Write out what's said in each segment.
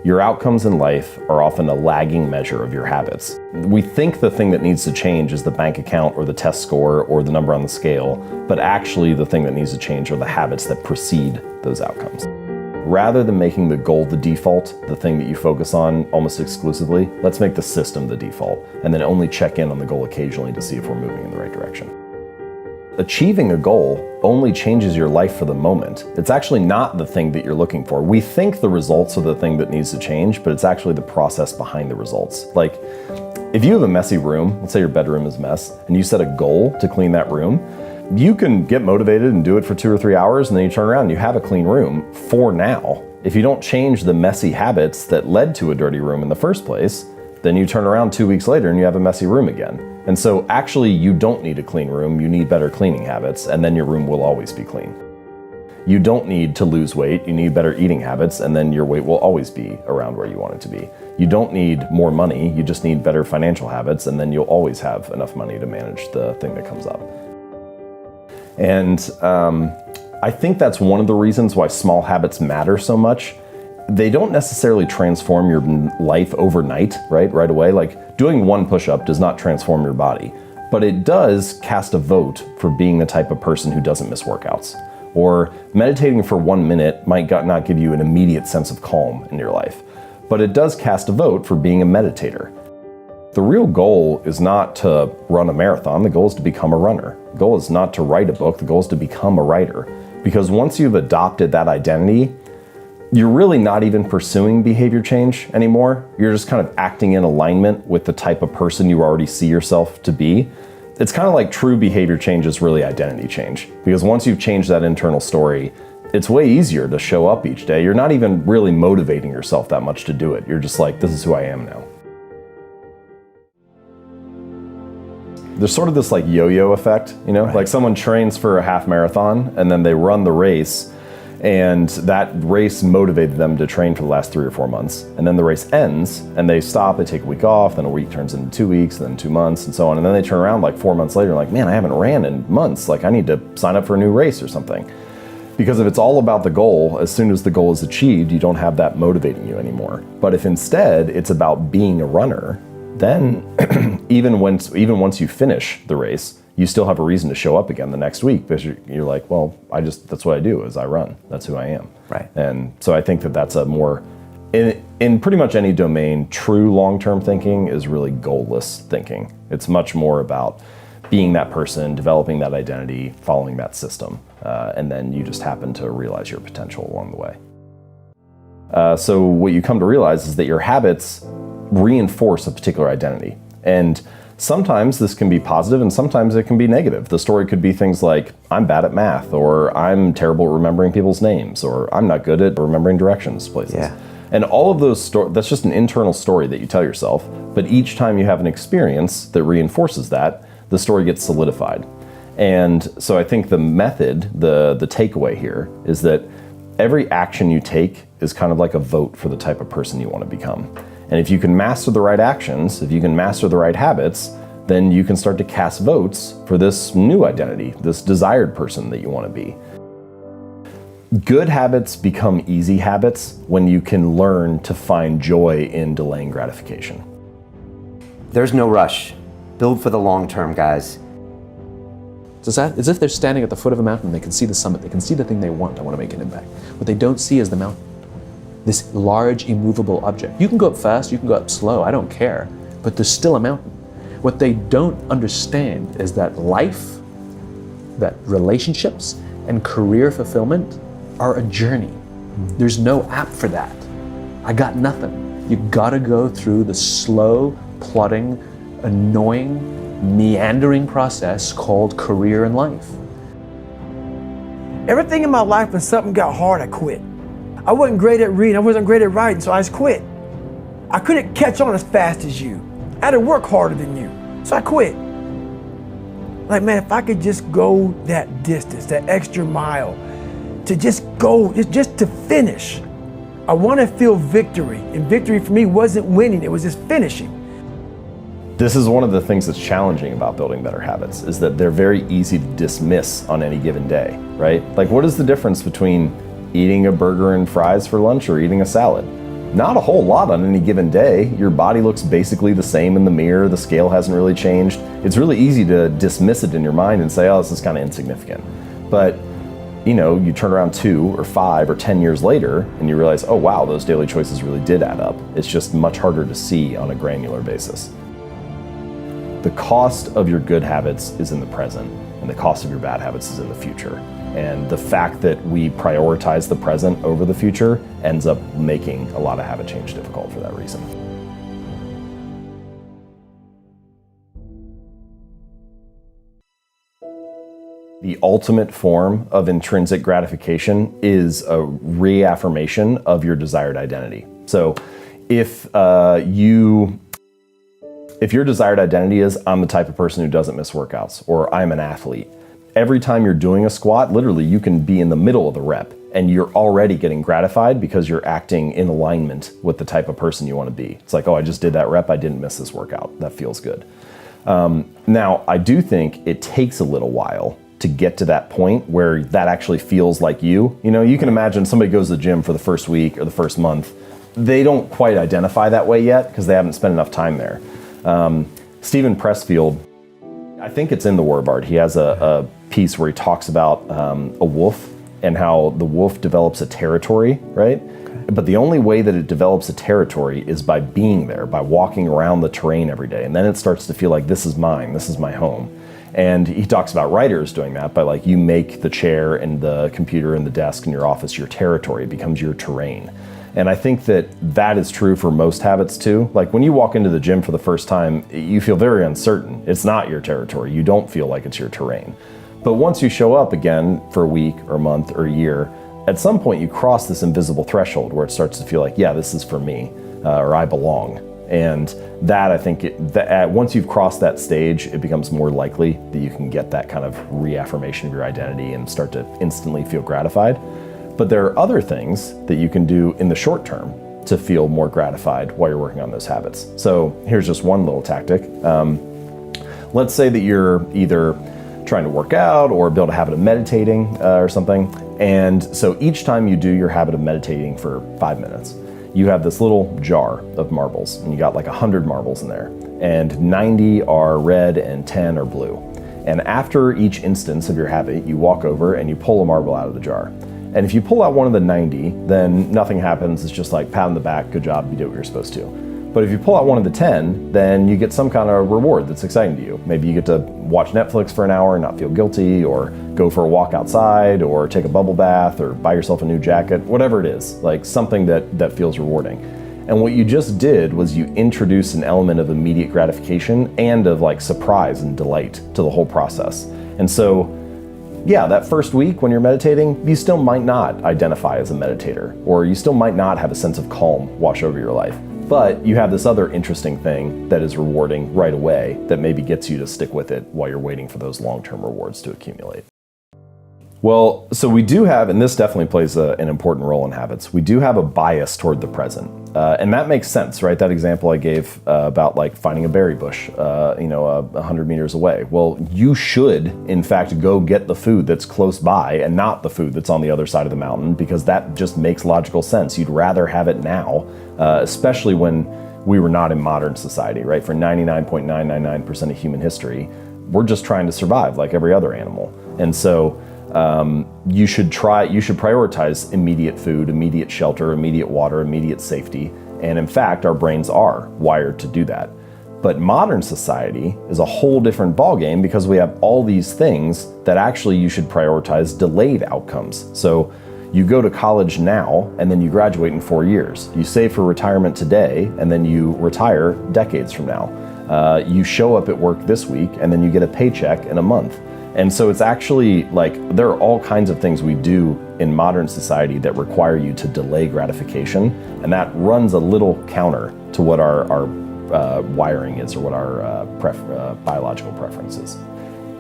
Your outcomes in life are often a lagging measure of your habits. We think the thing that needs to change is the bank account or the test score or the number on the scale, but actually the thing that needs to change are the habits that precede those outcomes. Rather than making the goal the default, the thing that you focus on almost exclusively, let's make the system the default, and then only check in on the goal occasionally to see if we're moving in the right direction. Achieving a goal only changes your life for the moment. It's actually not the thing that you're looking for. We think the results are the thing that needs to change, but it's actually the process behind the results. Like, if you have a messy room, let's say your bedroom is a mess, and you set a goal to clean that room, you can get motivated and do it for 2 or 3 hours, and then you turn around and you have a clean room for now. If you don't change the messy habits that led to a dirty room in the first place, then you turn around 2 weeks later and you have a messy room again. And so actually you don't need a clean room, you need better cleaning habits, and then your room will always be clean. You don't need to lose weight, you need better eating habits, and then your weight will always be around where you want it to be. You don't need more money, you just need better financial habits, and then you'll always have enough money to manage the thing that comes up. And I think that's one of the reasons why small habits matter so much. They don't necessarily transform your life overnight, right away. Like, doing one push-up does not transform your body, but it does cast a vote for being the type of person who doesn't miss workouts. Or meditating for 1 minute might not give you an immediate sense of calm in your life, but it does cast a vote for being a meditator. The real goal is not to run a marathon, the goal is to become a runner. The goal is not to write a book, the goal is to become a writer. Because once you've adopted that identity, you're really not even pursuing behavior change anymore. You're just kind of acting in alignment with the type of person you already see yourself to be. It's kind of like true behavior change is really identity change. Because once you've changed that internal story, it's way easier to show up each day. You're not even really motivating yourself that much to do it. You're just like, this is who I am now. There's sort of this like yo-yo effect, you know? Right. Like someone trains for a half marathon and then they run the race, and that race motivated them to train for the last 3 or 4 months. And then the race ends and they stop, they take a week off, then a week turns into 2 weeks, then 2 months and so on. And then they turn around like 4 months later and like, man, I haven't ran in months. Like, I need to sign up for a new race or something. Because if it's all about the goal, as soon as the goal is achieved, you don't have that motivating you anymore. But if instead it's about being a runner, then even once you finish the race, you still have a reason to show up again the next week, because you're like, well, that's what I do, is I run. That's who I am. Right. And so I think that that's a more, in pretty much any domain, true long-term thinking is really goalless thinking. It's much more about being that person, developing that identity, following that system, and then you just happen to realize your potential along the way. So what you come to realize is that your habits reinforce a particular identity. And sometimes this can be positive and sometimes it can be negative. The story could be things like, I'm bad at math, or I'm terrible at remembering people's names, or I'm not good at remembering directions to places. Yeah. And all of those that's just an internal story that you tell yourself, but each time you have an experience that reinforces that, the story gets solidified. And so I think the method, the takeaway here is that every action you take is kind of like a vote for the type of person you want to become. And if you can master the right actions, if you can master the right habits, then you can start to cast votes for this new identity, this desired person that you want to be. Good habits become easy habits when you can learn to find joy in delaying gratification. There's no rush. Build for the long term, guys. It's as if they're standing at the foot of a mountain. They can see the summit. They can see the thing they want. I want to make an impact. What they don't see is the mountain. This large, immovable object. You can go up fast, you can go up slow, I don't care, but there's still a mountain. What they don't understand is that life, that relationships, and career fulfillment are a journey. There's no app for that. I got nothing. You gotta go through the slow, plodding, annoying, meandering process called career and life. Everything in my life, when something got hard, I quit. I wasn't great at reading, I wasn't great at writing, so I just quit. I couldn't catch on as fast as you. I had to work harder than you, so I quit. Like, man, if I could just go that distance, that extra mile, to just go, just to finish. I want to feel victory, and victory for me wasn't winning, it was just finishing. This is one of the things that's challenging about building better habits, is that they're very easy to dismiss on any given day, right? Like, what is the difference between eating a burger and fries for lunch or eating a salad? Not a whole lot on any given day. Your body looks basically the same in the mirror. The scale hasn't really changed. It's really easy to dismiss it in your mind and say, oh, this is kind of insignificant. But you turn around 2 or 5 or 10 years later and you realize, oh wow, those daily choices really did add up. It's just much harder to see on a granular basis. The cost of your good habits is in the present, and the cost of your bad habits is in the future. And the fact that we prioritize the present over the future ends up making a lot of habit change difficult for that reason. The ultimate form of intrinsic gratification is a reaffirmation of your desired identity. So if your desired identity is, I'm the type of person who doesn't miss workouts, or I'm an athlete, every time you're doing a squat, literally you can be in the middle of the rep and you're already getting gratified because you're acting in alignment with the type of person you want to be. It's like, oh, I just did that rep, I didn't miss this workout. That feels good. Now, I do think it takes a little while to get to that point where that actually feels like you. You can imagine somebody goes to the gym for the first week or the first month. They don't quite identify that way yet because they haven't spent enough time there. Stephen Pressfield, I think it's in the War Bard, he has a piece where he talks about a wolf and how the wolf develops a territory, right? Okay. But the only way that it develops a territory is by being there, by walking around the terrain every day. And then it starts to feel like, this is mine, this is my home. And he talks about writers doing that by you make the chair and the computer and the desk in your office your territory, it becomes your terrain. And I think that is true for most habits too. Like when you walk into the gym for the first time, you feel very uncertain. It's not your territory. You don't feel like it's your terrain. But once you show up again for a week or a month or a year, at some point you cross this invisible threshold where it starts to feel like, yeah, this is for me, or I belong. And that, I think, once you've crossed that stage, it becomes more likely that you can get that kind of reaffirmation of your identity and start to instantly feel gratified. But there are other things that you can do in the short term to feel more gratified while you're working on those habits. So here's just one little tactic. Let's say that you're either trying to work out or build a habit of meditating or something. And so each time you do your habit of meditating for 5 minutes, you have this little jar of marbles, and you got 100 marbles in there, and 90 are red and 10 are blue. And after each instance of your habit, you walk over and you pull a marble out of the jar. And if you pull out one of the 90, then nothing happens. It's just pat on the back, good job, you did what you're supposed to. But if you pull out one of the 10, then you get some kind of reward that's exciting to you. Maybe you get to watch Netflix for an hour and not feel guilty, or go for a walk outside, or take a bubble bath, or buy yourself a new jacket, whatever it is, something that feels rewarding. And what you just did was you introduced an element of immediate gratification and of surprise and delight to the whole process. And so, yeah, that first week when you're meditating, you still might not identify as a meditator, or you still might not have a sense of calm wash over your life. But you have this other interesting thing that is rewarding right away that maybe gets you to stick with it while you're waiting for those long-term rewards to accumulate. Well, so we do have, and this definitely plays an important role in habits, we do have a bias toward the present. And that makes sense, right? That example I gave about finding a berry bush, 100 meters away. Well, you should, in fact, go get the food that's close by and not the food that's on the other side of the mountain, because that just makes logical sense. You'd rather have it now, especially when we were not in modern society, right? For 99.999% of human history, we're just trying to survive like every other animal. And so, you should prioritize immediate food, immediate shelter, immediate water, immediate safety. And in fact, our brains are wired to do that. But modern society is a whole different ballgame, because we have all these things that actually you should prioritize delayed outcomes. So you go to college now and then you graduate in 4 years. You save for retirement today and then you retire decades from now. You show up at work this week and then you get a paycheck in a month. And so it's actually there are all kinds of things we do in modern society that require you to delay gratification, and that runs a little counter to what our wiring is, or what our biological preference is.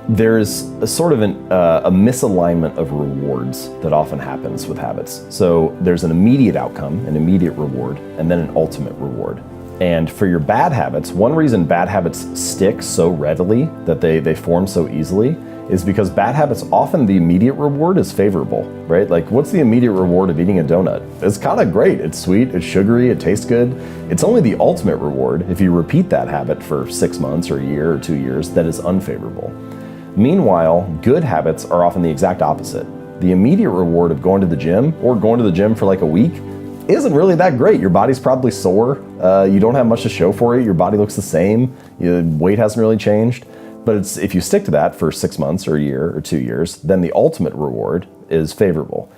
There's a sort of a misalignment of rewards that often happens with habits. So there's an immediate outcome, an immediate reward, and then an ultimate reward. And for your bad habits, one reason bad habits stick so readily, that they form so easily, is because bad habits, often the immediate reward is favorable, right? Like, what's the immediate reward of eating a donut? It's kind of great. It's sweet, it's sugary, it tastes good. It's only the ultimate reward, if you repeat that habit for 6 months or a year or 2 years, that is unfavorable. Meanwhile, good habits are often the exact opposite. The immediate reward of going to the gym, or going to the gym for like a week, isn't really that great. Your body's probably sore. You don't have much to show for it. Your body looks the same. Your weight hasn't really changed. But if you stick to that for 6 months or a year or 2 years, then the ultimate reward is favorable.